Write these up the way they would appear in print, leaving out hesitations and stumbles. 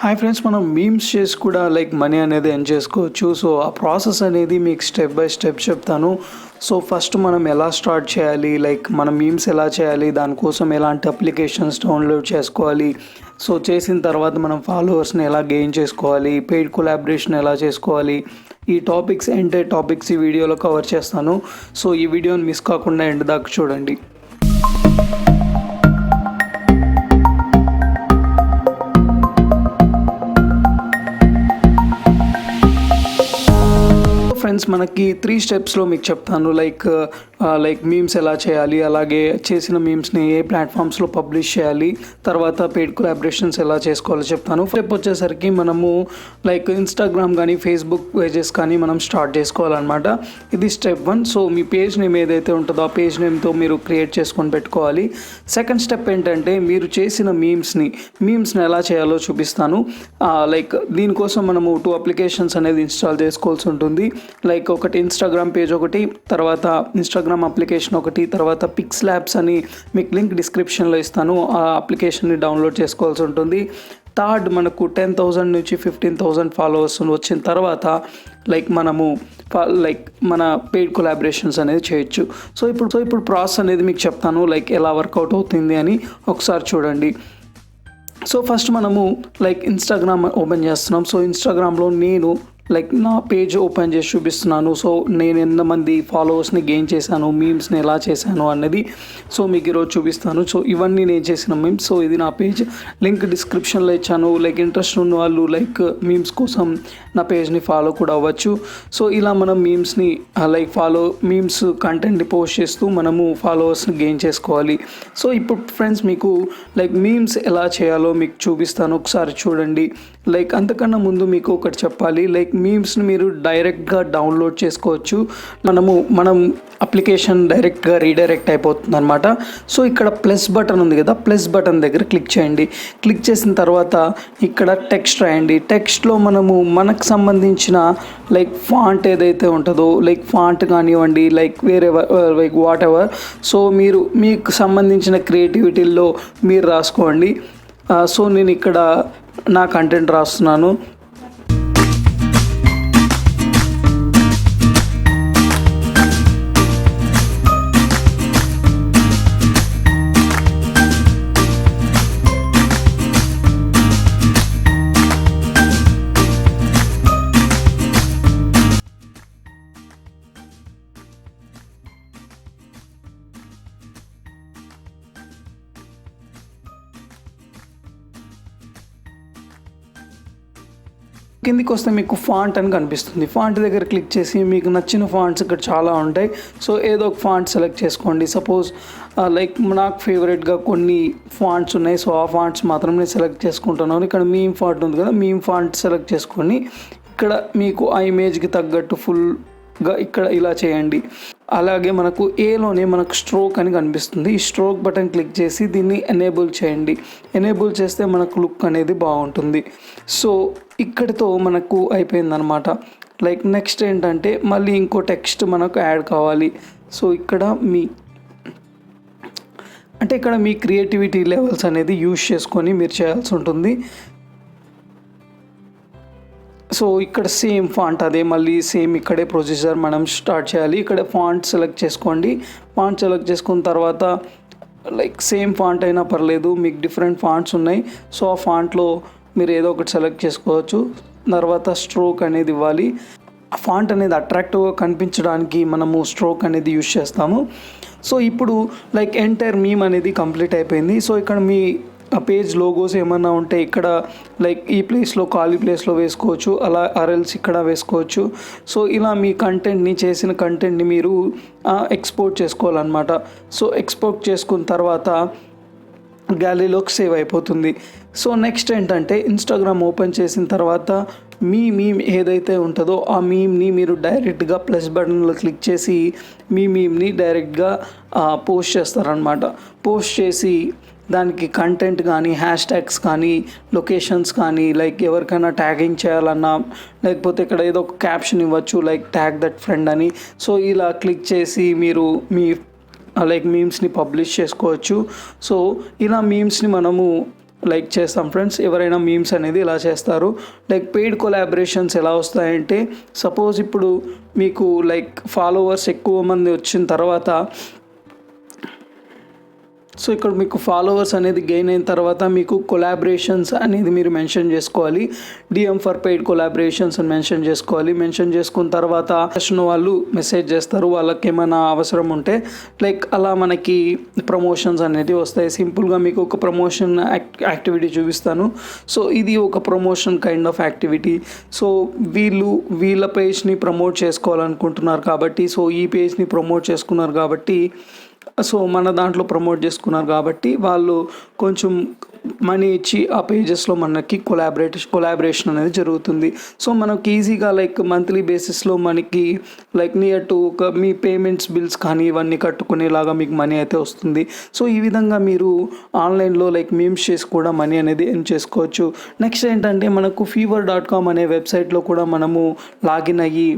Hi friends, మనం memes చేసి కూడా మనీ అనేది ఎర్న్ చేసుకోవచ్చు. సో ఆ ప్రాసెస్ అనేది మీకు స్టెప్ బై స్టెప్ చెప్తాను. సో ఫస్ట్ మనం ఎలా స్టార్ట్ చేయాలి, మనం మీమ్స్ ఎలా చేయాలి, దానికోసం ఎలాంటి అప్లికేషన్స్ డౌన్లోడ్ చేసుకోవాలి, సో చేసిన తర్వాత మనం ఫాలోవర్స్ని ఎలా గెయిన్ చేసుకోవాలి, పెయిడ్ కొలాబరేషన్ ఎలా చేసుకోవాలి, ఈ టాపిక్స్ ఈ వీడియోలో కవర్ చేస్తాను. సో ఈ వీడియోని మిస్ కాకుండా ఎండ్ దాకా చూడండి. ఫ్రెండ్స్, మనకి 3 స్టెప్స్లో మీకు చెప్తాను. మీమ్స్ ఎలా చేయాలి, అలాగే చేసిన మీమ్స్ని ఏ ప్లాట్ఫామ్స్లో పబ్లిష్ చేయాలి, తర్వాత పెయిడ్ కొలాబరేషన్స్ ఎలా చేసుకోవాలో చెప్తాను. స్టెప్ వచ్చేసరికి మనము ఇన్స్టాగ్రామ్ కానీ ఫేస్బుక్ పేజెస్ కానీ మనం స్టార్ట్ చేసుకోవాలన్నమాట. ఇది స్టెప్ 1. సో మీ పేజ్ నేమ్ ఏదైతే ఉంటుందో ఆ పేజ్ నేమ్తో మీరు క్రియేట్ చేసుకొని పెట్టుకోవాలి. సెకండ్ స్టెప్ ఏంటంటే, మీరు చేసిన మీమ్స్ని ఎలా చేయాలో చూపిస్తాను. దీనికోసం మనము 2 అప్లికేషన్స్ అనేది ఇన్స్టాల్ చేసుకోవాల్సి ఉంటుంది. ఒకటి ఇన్స్టాగ్రామ్ పేజ్ ఒకటి, తర్వాత ఇన్స్టాగ్రామ్ అప్లికేషన్ ఒకటి, తర్వాత పిక్స్ ల్యాబ్స్ అని మీకు లింక్ డిస్క్రిప్షన్లో ఇస్తాను. ఆ అప్లికేషన్ని డౌన్లోడ్ చేసుకోవాల్సి ఉంటుంది. థర్డ్, మనకు 10,000 నుంచి 15,000 ఫాలోవర్స్ వచ్చిన తర్వాత మనము మన పెయిడ్ కొలాబరేషన్స్ అనేది చేయొచ్చు. సో ఇప్పుడు ప్రాసెస్ అనేది మీకు చెప్తాను, ఎలా వర్కౌట్ అవుతుంది అని ఒకసారి చూడండి. సో ఫస్ట్ మనము ఇన్స్టాగ్రామ్ ఓపెన్ చేస్తున్నాం. సో ఇన్స్టాగ్రామ్లో నేను నా పేజ్ ఓపెన్ చేసి చూపిస్తున్నాను. సో నేను ఎంతమంది ఫాలోవర్స్ని గెయిన్ చేశాను, మీమ్స్ని ఎలా చేశాను అన్నది సో మీకు ఈరోజు చూపిస్తాను. సో ఇవన్నీ నేను చేసిన మీమ్స్. సో ఇది నా పేజ్, లింక్ డిస్క్రిప్షన్లో ఇచ్చాను. ఇంట్రెస్ట్ ఉన్న వాళ్ళు మీమ్స్ కోసం నా పేజ్ని ఫాలో కూడా అవ్వచ్చు. సో ఇలా మనం మీమ్స్ని మీమ్స్ కంటెంట్ని పోస్ట్ చేస్తూ మనము ఫాలోవర్స్ని గెయిన్ చేసుకోవాలి. సో ఇప్పుడు ఫ్రెండ్స్, మీకు మీమ్స్ ఎలా చేయాలో మీకు చూపిస్తాను, ఒకసారి చూడండి. అంతకన్నా ముందు మీకు ఒకటి చెప్పాలి, మీమ్స్ని మీరు డైరెక్ట్గా డౌన్లోడ్ చేసుకోవచ్చు. మనం అప్లికేషన్ డైరెక్ట్గా రీడైరెక్ట్ అయిపోతుంది అనమాట. సో ఇక్కడ ప్లస్ బటన్ ఉంది కదా, ప్లస్ బటన్ దగ్గర క్లిక్ చేయండి. క్లిక్ చేసిన తర్వాత ఇక్కడ టెక్స్ట్ రాయండి. టెక్స్ట్లో మనకు సంబంధించిన ఫాంట్ ఏదైతే ఉంటుందో, ఫాంట్ కానివ్వండి, వేరే వాట్ ఎవర్. సో మీకు సంబంధించిన క్రియేటివిటీల్లో మీరు రాసుకోండి. సో నేను ఇక్కడ నా కంటెంట్ రాస్తున్నాను. కిందికి వస్తే మీకు ఫాంట్ అని కనిపిస్తుంది. ఫాంట్ దగ్గర క్లిక్ చేసి మీకు నచ్చిన ఫాంట్స్ ఇక్కడ చాలా ఉంటాయి. సో ఏదో ఒక ఫాంట్ సెలెక్ట్ చేసుకోండి. సపోజ్ నాకు ఫేవరెట్గా కొన్ని ఫాంట్స్ ఉన్నాయి. సో ఆ ఫాంట్స్ మాత్రం నేను సెలెక్ట్ చేసుకుంటున్నాను. ఇక్కడ మీమ్ ఫాంట్ ఉంది కదా, మీమ్ ఫాంట్ సెలెక్ట్ చేసుకొని ఇక్కడ మీకు ఆ ఇమేజ్కి తగ్గట్టు ఫుల్గా ఇక్కడ ఇలా చేయండి. అలాగే మనకు ఏలోనే మనకు స్ట్రోక్ అని కనిపిస్తుంది. ఈ స్ట్రోక్ బటన్ క్లిక్ చేసి దీన్ని ఎనేబుల్ చేయండి. ఎనేబుల్ చేస్తే మనకు లుక్ అనేది బాగుంటుంది. సో ఇక్కడితో మనకు అయిపోయిందనమాట. నెక్స్ట్ ఏంటంటే, మళ్ళీ ఇంకో టెక్స్ట్ మనకు యాడ్ కావాలి. సో ఇక్కడ మీ క్రియేటివిటీ లెవెల్స్ అనేది యూజ్ చేసుకొని మీరు చేయాల్సి ఉంటుంది. సో ఇక్కడ సేమ్ ఫాంట్ అదే, మళ్ళీ సేమ్ ఇక్కడే ప్రొసీజర్ మనం స్టార్ట్ చేయాలి. ఇక్కడ ఫాంట్ సెలెక్ట్ చేసుకోండి. ఫాంట్ సెలెక్ట్ చేసుకున్న తర్వాత సేమ్ ఫాంట్ అయినా పర్లేదు, మీకు డిఫరెంట్ ఫాంట్స్ ఉన్నాయి. సో ఆ ఫాంట్లో మీరు ఏదో ఒకటి సెలెక్ట్ చేసుకోవచ్చు. తర్వాత స్ట్రోక్ అనేది ఇవ్వాలి. ఆ ఫాంట్ అనేది అట్రాక్టివ్గా కనిపించడానికి మనము స్ట్రోక్ అనేది యూజ్ చేస్తాము. సో ఇప్పుడు ఎంటైర్ మీమ్ అనేది కంప్లీట్ అయిపోయింది. సో ఇక్కడ మీ పేజ్ లోగోస్ ఏమన్నా ఉంటే ఇక్కడ ఈ ప్లేస్లో ఖాళీ ప్లేస్లో వేసుకోవచ్చు, అలా ఆర్ఎల్స్ ఇక్కడ వేసుకోవచ్చు. సో ఇలా మీ చేసిన కంటెంట్ని మీరు ఎక్స్పోర్ట్ చేసుకోవాలన్నమాట. సో ఎక్స్పోర్ట్ చేసుకున్న తర్వాత గ్యాలరీలోకి సేవ్ అయిపోతుంది. సో నెక్స్ట్ ఏంటంటే, ఇన్స్టాగ్రామ్ ఓపెన్ చేసిన తర్వాత మీ మీమ్ ఏదైతే ఉంటుందో ఆ మీమ్ని మీరు డైరెక్ట్గా ప్లస్ బటన్లో క్లిక్ చేసి మీ మీమ్ని డైరెక్ట్గా పోస్ట్ చేస్తారనమాట. పోస్ట్ చేసి దానికి కంటెంట్ కానీ, హ్యాష్ ట్యాగ్స్ కానీ, లొకేషన్స్ కానీ, ఎవరికైనా ట్యాగింగ్ చేయాలన్నా, లేకపోతే ఇక్కడ ఏదో ఒక క్యాప్షన్ ఇవ్వచ్చు, ట్యాగ్ దట్ ఫ్రెండ్ అని. సో ఇలా క్లిక్ చేసి మీరు మీమ్స్ని పబ్లిష్ చేసుకోవచ్చు. సో ఇలా మీమ్స్ని మనము లైక్ చేస్తాం ఫ్రెండ్స్. ఎవరైనా మీమ్స్ అనేది ఇలా చేస్తారు. లైక్ పెయిడ్ కొలాబరేషన్స్ ఎలా వస్తాయంటే, సపోజ్ ఇప్పుడు మీకు లైక్ ఫాలోవర్స్ ఎక్కువ మంది వచ్చిన తర్వాత, సో ఇక్కడ మీకు ఫాలోవర్స్ అనేది గెయిన్ అయిన తర్వాత మీకు కొలాబరేషన్స్ అనేది మీరు మెన్షన్ చేసుకోవాలి. డిఎం ఫర్ పెయిడ్ కొలాబరేషన్స్ అని మెన్షన్ చేసుకోవాలి. మెన్షన్ చేసుకున్న తర్వాత వాళ్ళు మెసేజ్ చేస్తారు వాళ్ళకి ఏమైనా అవసరం ఉంటే. లైక్ అలా మనకి ప్రమోషన్స్ అనేది వస్తాయి. సింపుల్గా మీకు ఒక ప్రమోషన్ యాక్టివిటీ చూపిస్తాను. సో ఇది ఒక promotion kind of activity. So వీళ్ళ పేజ్ని ప్రమోట్ చేసుకోవాలనుకుంటున్నారు కాబట్టి, సో ఈ పేజ్ని ప్రమోట్ చేసుకున్నారు కాబట్టి, సో మన దాంట్లో ప్రమోట్ చేసుకున్నారు కాబట్టి వాళ్ళు కొంచెం మనీ ఇచ్చి ఆ పేజెస్లో మనకి కొలాబరేషన్ అనేది జరుగుతుంది. సో మనకి ఈజీగా లైక్ మంత్లీ బేసిస్లో మనకి లైక్ నియర్ టు ఒక మీ పేమెంట్స్ బిల్స్ కానీ ఇవన్నీ కట్టుకునేలాగా మీకు మనీ అయితే వస్తుంది. సో ఈ విధంగా మీరు ఆన్లైన్లో లైక్ మీమ్స్ చేసి కూడా మనీ అనేది ఎర్న్ చేసుకోవచ్చు. నెక్స్ట్ ఏంటంటే మనకు fever.com అనే వెబ్సైట్లో కూడా మనము లాగిన్ అయ్యి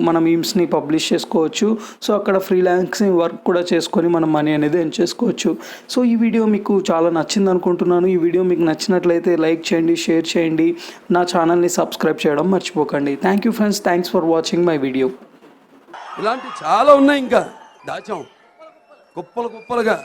మన మీమ్స్ని పబ్లిష్ చేసుకోవచ్చు. సో అక్కడ ఫ్రీలాన్సింగ్ వర్క్ కూడా చేసుకొని మనం మనీ అనేది ఎర్న్ చేసుకోవచ్చు. సో ఈ వీడియో మీకు చాలా నచ్చింది అనుకుంటున్నాను. ఈ వీడియో మీకు నచ్చినట్లయితే లైక్ చేయండి, షేర్ చేయండి, నా ఛానల్ని సబ్స్క్రైబ్ చేయడం మర్చిపోకండి. Thank you friends, thanks for watching my video. ఇలాంటి చాలా ఉన్నాయి, ఇంకా దాచాం కుప్పలుగా.